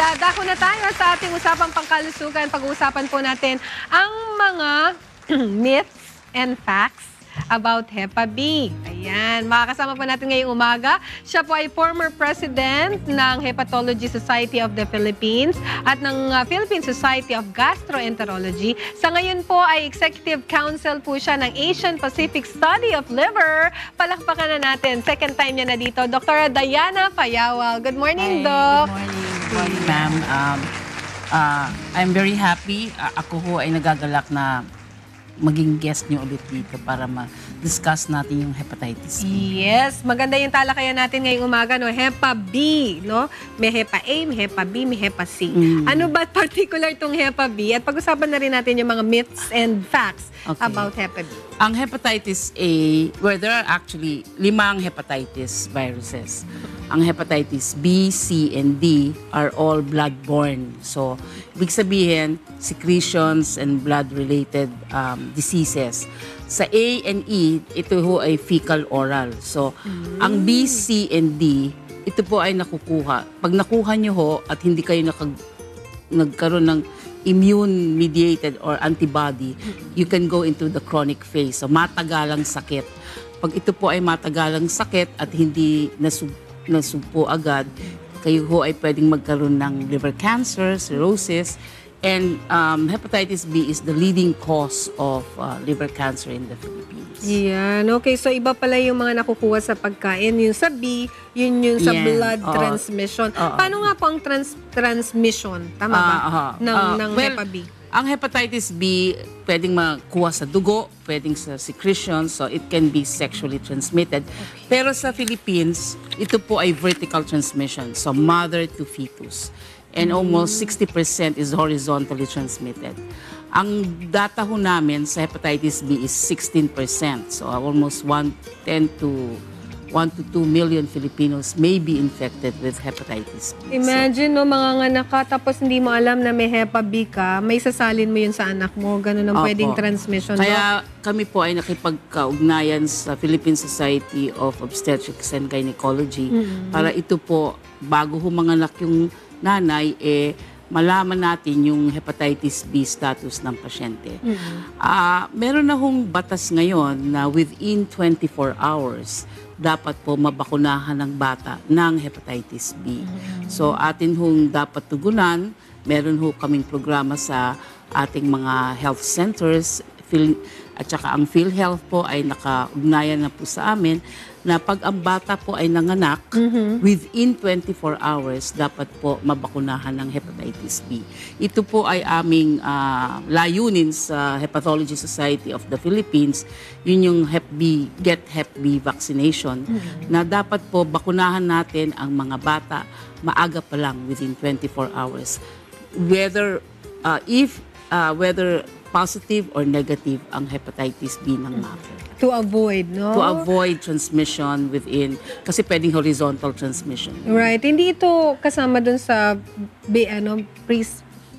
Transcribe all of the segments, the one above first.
Dadako na tayo sa ating usapang pangkalusugan. Pag-uusapan po natin ang mga myths and facts about Hepa B. Ayan, makakasama po natin ngayong umaga. Siya po ay former president ng Hepatology Society of the Philippines at ng Philippine Society of Gastroenterology. Sa ngayon po ay Executive Council po siya ng Asian Pacific Study of Liver. Palakpakan na natin. Second time niya na dito, Dr. Diana Payawal. Good morning, Doc. Good morning. Good morning, ma'am. I'm very happy. Ako ho ay nagagalak na maging guest niyo ulit dito para ma-discuss natin yung hepatitis B. Yes, maganda yung talakayan natin ngayong umaga, no? Hepa B, no? May Hepa A, may Hepa B, may Hepa C. Ano ba particular itong Hepa B? At pag-usapan na rin natin yung mga myths and facts about Hepa B. Ang hepatitis A, where there are actually 5 hepatitis viruses. Ang hepatitis B, C, and D are all blood-borne. So, ibig sabihin, secretions and blood-related diseases. Sa A and E, ito ho ay fecal-oral. So, ang B, C, and D, ito po ay nakukuha. Pag nakuha nyo ho at hindi kayo nagkaroon ng immune-mediated or antibody, you can go into the chronic phase. So, matagalang sakit. Pag ito po ay matagalang sakit at hindi nasugpo agad, kayo ho ay pwedeng magkaroon ng liver cancer, cirrhosis, and hepatitis B is the leading cause of liver cancer in the Philippines. Yan. Okay, so iba pala yung mga nakukuha sa pagkain. Yung sa B, yun yung sa blood transmission. Paano nga po ang transmission? Tama ba? Ng Hepa B? Ang hepatitis B, pwedeng makuha sa dugo, pwedeng sa secretion, so it can be sexually transmitted. Pero sa Philippines, ito po ay vertical transmission, so mother to fetus. And almost 60% is horizontally transmitted. Ang data ho namin sa hepatitis B is 16%, so almost 1 to 2 million Filipinos may be infected with hepatitis B. Imagine, no, mga nganak ka, tapos hindi mo alam na may Hepa B ka, may sasalin mo yun sa anak mo, ganun ang pwedeng transmission. Kaya kami po ay nakipagkaugnayan sa Philippine Society of Obstetrics and Gynecology para ito po, bago humanganak yung nanay, malaman natin yung hepatitis B status ng pasyente. Meron na hong batas ngayon na within 24 hours, dapat po mabakunahan ng bata ng hepatitis B. So atin hong dapat tugunan, meron ho kaming programa sa ating mga health centers, at saka ang PhilHealth po ay nakaugnayan na po sa amin na pag ang bata po ay nanganak, within 24 hours, dapat po mabakunahan ng hepatitis B. Ito po ay aming layunin sa Hepatology Society of the Philippines, yun yung Hep B, Get Hep B vaccination, na dapat po bakunahan natin ang mga bata maaga pa lang within 24 hours. Whether positive or negative ang hepatitis B ng mother. To avoid, no? To avoid transmission within, kasi pwedeng horizontal transmission. Right. Hindi ito kasama dun sa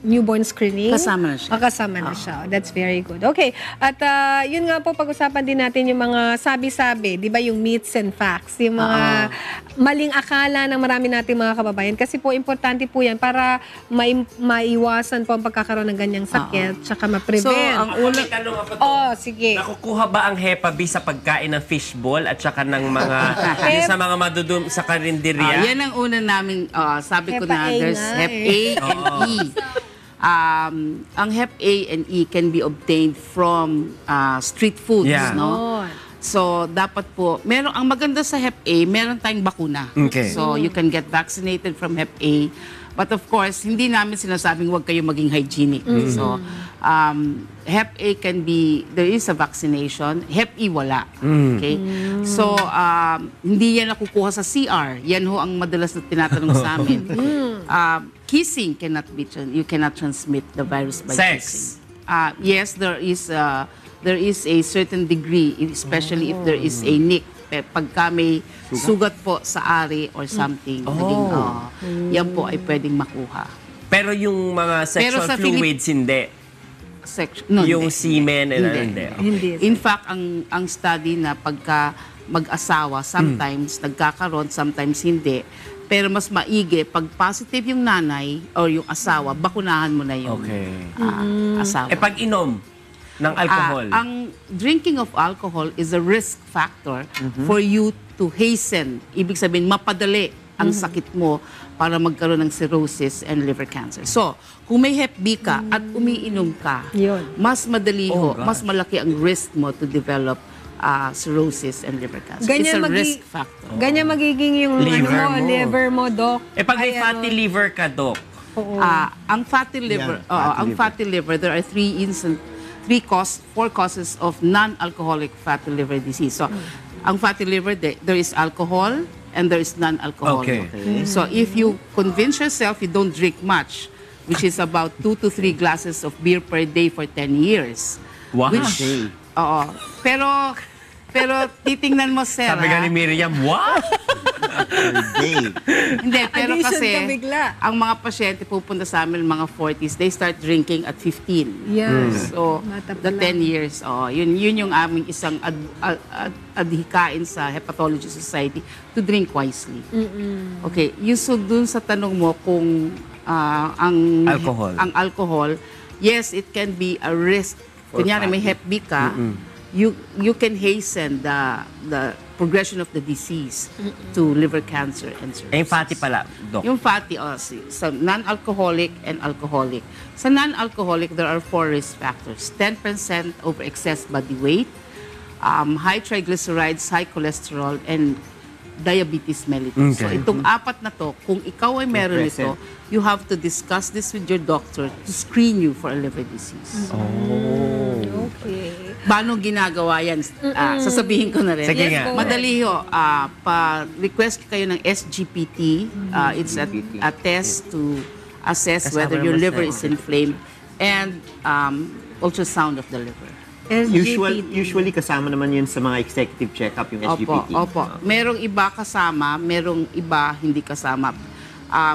newborn screening? Kasama na siya. Kasama na siya. That's very good. Okay. At yun nga po, pag-usapan din natin yung mga sabi-sabi, di ba, yung myths and facts, yung mga maling akala ng marami nating mga kababayan. Kasi po, importante po yan para maiwasan po ang pagkakaroon ng ganyang sakit, tsaka ma-prevent. So, ang unang tanong ako to, sige. nakukuha ba ang Hepa B sa pagkain ng fishball at saka ng mga, yung sa mga madudum sa karinderya? Yan ang una namin, sabi ko na, there's Hep A and E. Ang Hep A and E can be obtained from street foods, no? So, dapat po, ang maganda sa Hep A, meron tayong bakuna. So, you can get vaccinated from Hep A. But of course, hindi namin sinasabing huwag kayo maging hygienic. So, Hep A can be, there is a vaccination. Hep E, wala. Okay? So, hindi yan nakukuha sa CR. Yan ho ang madalas na tinatanong sa amin. Kissing you cannot transmit the virus by kissing. Yes, there is a certain degree, especially if there is a nick. Pagka may sugat po sa ari or something, yan po ay pwedeng makuha. Pero yung mga sexual fluids, hindi. Yung semen, Hindi. In fact, ang study na pagka mag-asawa, sometimes nagkakaroon, sometimes hindi, Pero mas maigi, pag positive yung nanay or yung asawa, bakunahan mo na yung Okay. asawa. Pag inom ng alcohol. Ang drinking of alcohol is a risk factor for you to hasten. Ibig sabihin, mapadali ang sakit mo para magkaroon ng cirrhosis and liver cancer. So, kung may Hep B ka at umiinom ka, Yun. mas madali Oh, ho, mas malaki ang risk mo to develop cirrhosis and liver cancer. It's a risk factor. Ganyan magiging yung Liver mo. liver mo, Doc. Pag may Ay, fatty liver ka, Doc. Ang fatty liver, fatty liver, there are four causes of non-alcoholic fatty liver disease. So, ang fatty liver, there is alcohol and there is non-alcoholic. Okay. So, if you convince yourself you don't drink much, which is about 2 to 3 glasses of beer per day for 10 years. Wow. Which, oo. Pero titingnan mo, Sarah. Sabi nga ni Miriam, what? Hindi, pero Addiction kasi ka bigla. ang mga pasyente pupunta sa amin mga 40s, they start drinking at 15. Yan. So, Bata pa the lang. 10 years, yun yung aming isang adhikain sa Hepatology Society to drink wisely. Okay, so dun sa tanong mo kung Alcohol. ang alcohol, yes, it can be a risk. Kunyari may Hep B ka, you can hasten the progression of the disease to liver cancer and cirrhosis. Yung fatty pala, Doc. Yung fatty, sa non-alcoholic and alcoholic. Sa non-alcoholic, there are 4 risk factors. 10% over excess body weight, high triglycerides, high cholesterol, and diabetes mellitus. So Okay. itong 4 na to, kung ikaw ay meron ito, you have to discuss this with your doctor to screen you for a liver disease. Okay. Paano ginagawa yan? Sasabihin ko na rin. Sige Yes, nga. go. Madali ho. Pa-request kayo ng SGPT. It's a test to assess Kasama whether your naman liver sa- is inflamed, and ultrasound of the liver. Usually kasama naman yun sa mga executive check-up yung SGPT. Opo. Merong iba kasama, merong iba hindi kasama.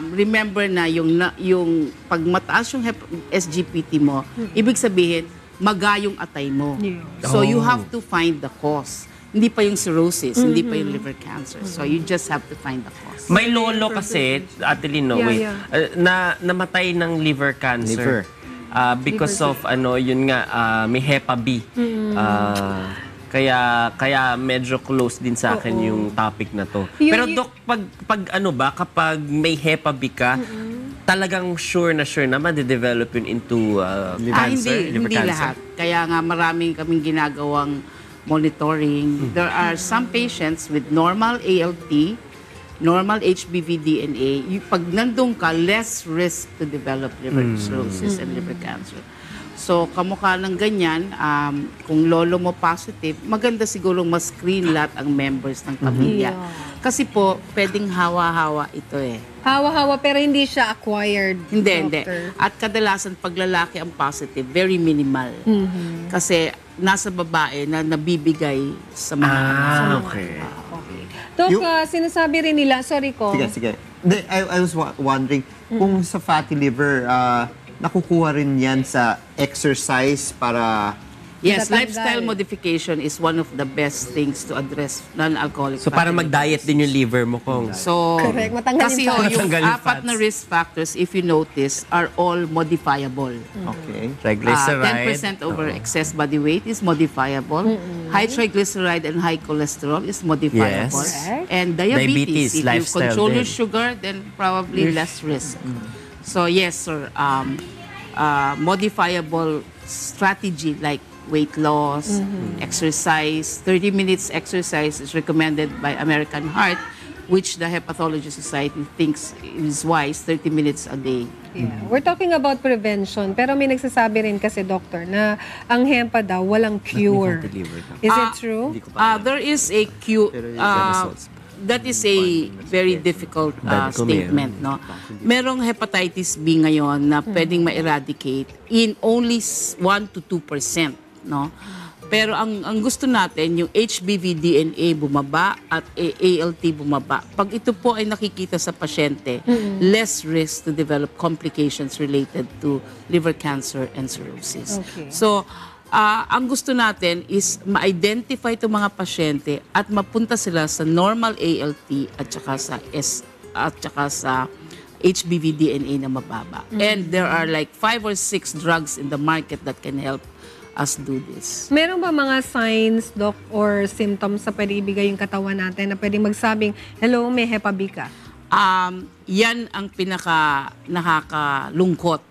Remember na yung pag mataas yung SGPT mo, ibig sabihin, maga yung atay mo. Yeah. So you have to find the cause. Hindi pa yung cirrhosis, hindi pa yung liver cancer. So you just have to find the cause. May lolo kasi, Ate Linoy, na namatay ng liver cancer. Because of yun nga, may Hepa B. Kaya medyo close din sa akin yung topic na to. Pero Doc, kapag may Hepa B ka, talagang sure na ma-develop yun into cancer, liver Hindi cancer? lahat. Kaya nga maraming kaming ginagawang monitoring. There are some patients with normal ALT, normal HBV DNA. Pag nandun ka, less risk to develop liver cirrhosis and liver cancer. So, kamukha ng ganyan, kung lolo mo positive, maganda siguro mas-screen lahat ang members ng pamilya. Kasi po, pwedeng hawa-hawa ito eh. Hawa-hawa pero hindi siya acquired. Hindi. Doctor. At kadalasan, pag lalaki ang positive, very minimal. Kasi nasa babae na nabibigay sa mga Okay. Doc, Yung- sinasabi rin nila, sorry ko. Sige. I was wondering, kung sa fatty liver, nakukuha rin yan sa exercise para... Yes, Tatanggal. lifestyle modification is one of the best things to address non-alcoholic So para fatty liver mag-diet din yung liver mo kung... So, Correct. Matanggal kasi yung fats. yung Matanggal yung 4 fats. na risk factors, if you notice, are all modifiable. Okay. Triglyceride. 10% over excess body weight is modifiable. High triglyceride and high cholesterol is modifiable. Yes. And Diabetes, diabetes, if you lifestyle control your din. sugar, then probably less risk. So yes, sir. Modifiable strategy like weight loss, exercise. 30 minutes exercise is recommended by American Heart, which the Hepatology Society thinks is wise, 30 minutes a day. Yeah. We're talking about prevention, pero may nagsasabi rin kasi, doctor, na ang HEMPA daw walang cure. Is it true? There is a cure. That is a very difficult statement, no? Merong hepatitis B ngayon na pwedeng ma-eradicate in only 1 to 2%, no? Pero ang gusto natin, yung HBV DNA bumaba at ALT bumaba. Pag ito po ay nakikita sa pasyente, less risk to develop complications related to liver cancer and cirrhosis. Okay. So, ang gusto natin is ma-identify itong mga pasyente at mapunta sila sa normal ALT at saka sa at saka sa HBV DNA na mababa. And there are like 5 or 6 drugs in the market that can help us do this. Meron ba mga signs, Doc, or symptoms sa pwede ibigay yung katawan natin na pwedeng magsabing, hello, may Hepa B ka? Yan ang pinaka nakakalungkot.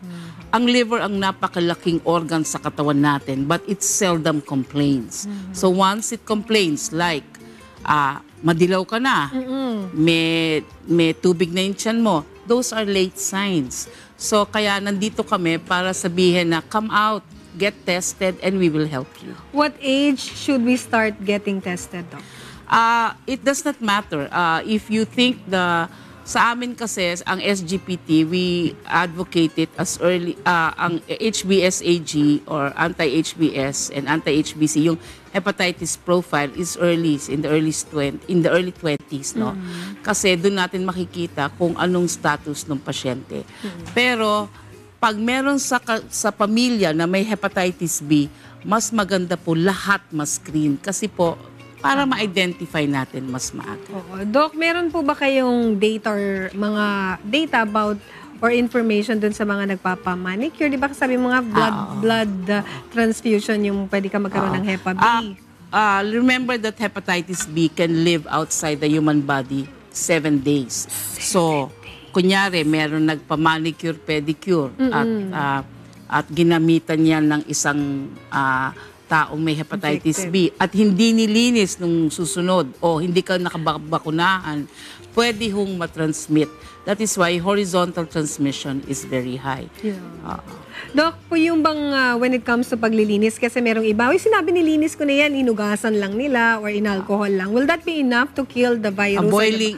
Ang liver ang napakalaking organ sa katawan natin, but it seldom complains. So once it complains, like madilaw ka na, may tubig na yung tiyan mo, those are late signs. So kaya nandito kami para sabihin na come out, get tested, and we will help you. What age should we start getting tested, Doc? It does not matter. If you think sa amin kasi, ang SGPT, we advocate it as early, ang HBsAg or anti-HBs and anti-HBC, yung hepatitis profile is early, in the early 20s, no? Kasi doon natin makikita kung anong status ng pasyente. Pero, pag meron sa pamilya na may hepatitis B, mas maganda po lahat ma-screen kasi po para ma-identify natin mas maaga. Oo. Doc, meron po ba kayong data or mga data about or information dun sa mga nagpapamanicure? Di ba sabi mga blood transfusion yung pwede ka magkaroon ng Hepa B? Remember that hepatitis B can live outside the human body 7 days. So, kunyari, meron nagpa-manicure, pedicure at ginamitan yan ng isang taong may hepatitis B at hindi nilinis nung susunod o hindi ka nakabakunahan, pwede hong matransmit. That is why horizontal transmission is very high. Yeah. Doc, po yung bang when it comes to paglilinis, kasi merong iba, sinabi nilinis ko na yan, inugasan lang nila or inalcohol lang. Will that be enough to kill the virus? Boiling,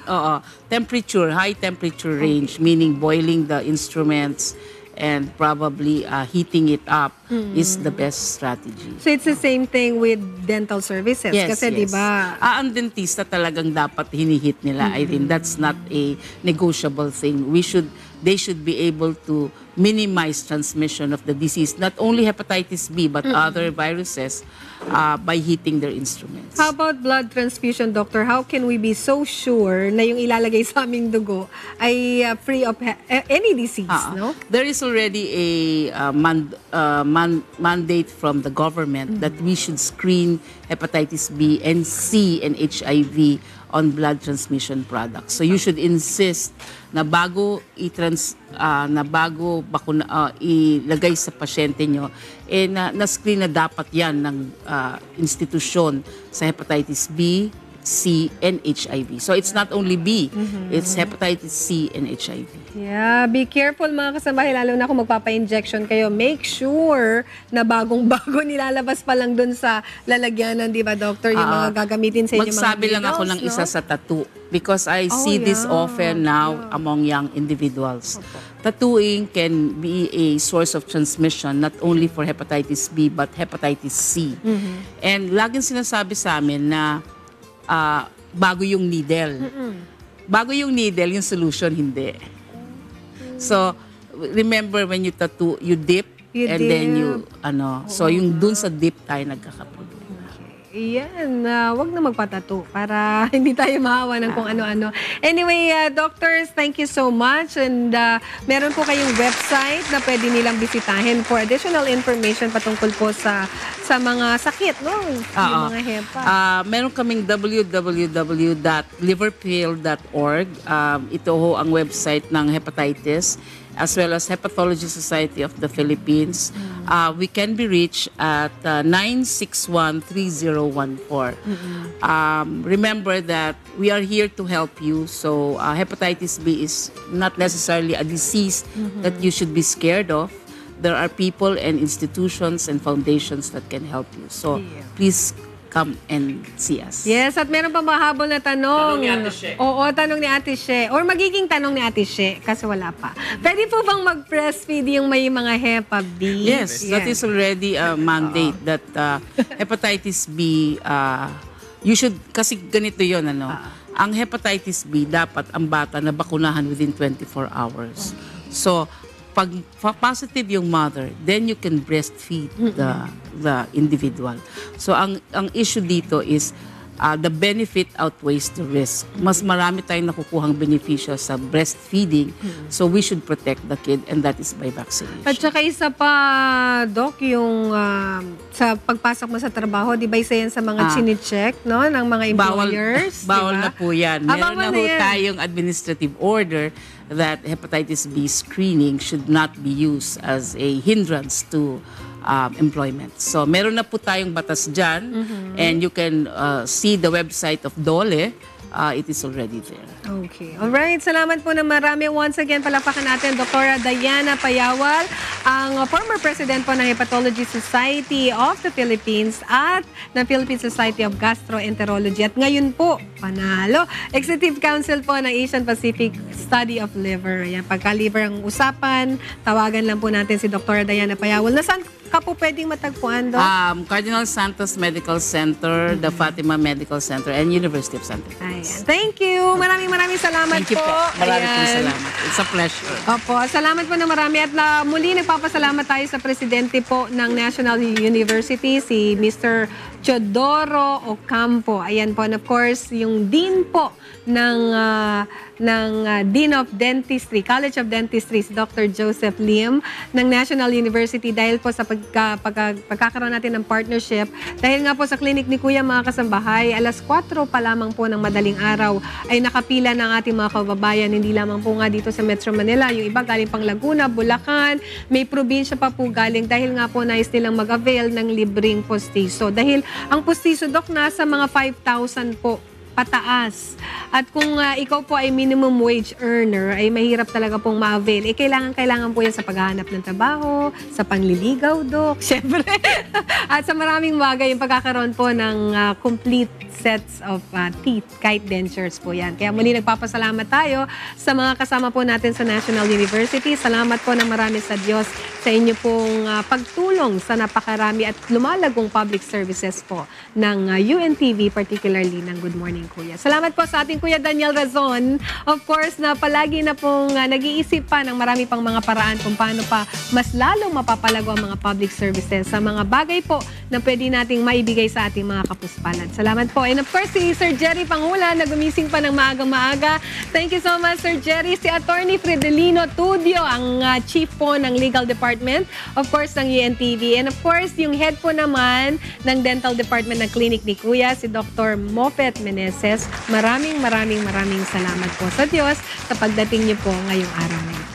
temperature, high temperature range, meaning boiling the instruments and probably heating it up is the best strategy. So it's the same thing with dental services? Yes, Kasi yes. diba, Ang dentista talagang dapat hinihit nila. I think that's not a negotiable thing. They should be able to minimize transmission of the disease, not only hepatitis B, but other viruses by heating their instruments. how about blood transfusion, Doctor? How can we be so sure na yung ilalagay sa aming dugo ay free of any disease, no? There is already a mandate from the government that we should screen hepatitis B and C and HIV on blood transmission products. So you should insist na bago ilagay sa pasyente nyo, na-screen na dapat yan ng institusyon sa hepatitis B, C, and HIV. So it's not only B, it's hepatitis C and HIV. Yeah, be careful mga kasambahay, lalo na kung magpapa-injection kayo. Make sure na bagong-bago nilalabas pa lang dun sa lalagyanan, di ba, Doctor? Yung mga gagamitin sa inyo mga Magsabi lang ako ng isa sa tattoo because I see this often now among young individuals. Tattooing can be a source of transmission not only for hepatitis B but hepatitis C. And laging sinasabi sa amin na bago yung needle. Bago yung needle, yung solution hindi. So, remember when you tattoo, you dip, and then you, so yung dun sa dip tayo nagkakaproblema. Yan, wag na magpatato para hindi tayo mahawa ng kung ano-ano. Anyway, doctors, thank you so much. And meron po kayong website na pwede nilang bisitahin for additional information patungkol po sa mga sakit, no? Yung mga HEPA. Meron kaming www.liverpill.org. Ito ho ang website ng hepatitis as well as Hepatology Society of the Philippines. We can be reached at 961-3014. Remember that we are here to help you. So hepatitis B is not necessarily a disease that you should be scared of. There are people and institutions and foundations that can help you. So please come and see us. Yes, at meron pa mahabol na tanong. Tanong ni Ate She. Oo, tanong ni Ate She. Or magiging tanong ni Ate She kasi wala pa. Pwede po bang mag-breastfeed yung may mga Hepa B? Yes, that is already a mandate that hepatitis B, you should, kasi ganito yun, ang hepatitis B, dapat ang bata na bakunahan within 24 hours. So, pag positive yung mother, then you can breastfeed the individual. So, ang issue dito is the benefit outweighs the risk. Mas marami tayong nakukuhang benepisyo sa breastfeeding, so we should protect the kid, and that is by vaccination. At saka isa pa, Doc, yung sa pagpasok mo sa trabaho, di ba isa yan sa mga chine-check, no, ng mga employers? Bawal di ba? na po yan. Meron Bawal na ho yan. tayong administrative order that hepatitis B screening should not be used as a hindrance to employment. So, meron na po tayong batas dyan, and you can see the website of DOLE. It is already there. Okay. Alright. Salamat po na marami. Once again, palakpakan natin Dr. Diana Payawal, ang former president po ng Hepatology Society of the Philippines at ng Philippine Society of Gastroenterology. At ngayon po, panalo, Executive Council po ng Asian Pacific Study of Liver. Ayan, pagka-liver ang usapan, tawagan lang po natin si Dr. Diana Payawal. Nasaan ka po pwedeng matagpuan, Doc? Cardinal Santos Medical Center, the Fatima Medical Center, and University of Santa Cruz. Ayan. Thank you. Maraming salamat Thank you po. Maraming po salamat. It's a pleasure. Opo, salamat po na marami at muli nagpapasalamat tayo sa presidente po ng National University, si Mr. Chodoro Ocampo. Ayan po, and of course, yung dean po ng Dean of Dentistry, College of Dentistry, si Dr. Joseph Lim ng National University dahil po sa pagkakaroon natin ng partnership. Dahil nga po sa clinic ni Kuya mga kasambahay, alas 4 pa lamang po ng madaling araw ay nakapila ng ating mga kababayan. Hindi lamang po nga dito sa Metro Manila, yung iba galing pang Laguna, Bulacan, may probinsya pa po galing dahil nga po nais nilang mag-avail ng libreng postiso. Dahil ang postiso, Doc, nasa mga 5,000 po pataas. At kung ikaw po ay minimum wage earner, ay mahirap talaga pong ma-avail. Kailangan po yan sa paghahanap ng trabaho, sa panliligaw, Dok, syempre. At sa maraming bagay, yung pagkakaroon po ng complete sets of teeth, kahit dentures po yan. Kaya muli nagpapasalamat tayo sa mga kasama po natin sa National University. Salamat po ng marami sa Diyos sa inyo pong pagtulong sa napakarami at lumalagong public services po ng UNTV, particularly ng Good Morning Kuya. Salamat po sa ating Kuya Daniel Razon. Of course, na palagi na pong nag-iisip pa ng marami pang mga paraan kung paano pa mas lalong mapapalago ang mga public services sa mga bagay po na pwede nating maibigay sa ating mga kapuspalan. Salamat po. And of course, si Sir Jerry Pangula na gumising pa ng maaga-maaga. Thank you so much, Sir Jerry. Si Attorney Fredelino Tudio, ang chief po ng Legal Department, of course, ng UNTV. And of course, yung head po naman ng Dental Department ng clinic ni Kuya, si Dr. Mofet Meneses. Maraming salamat po sa Diyos sa pagdating niyo po ngayong araw na ito.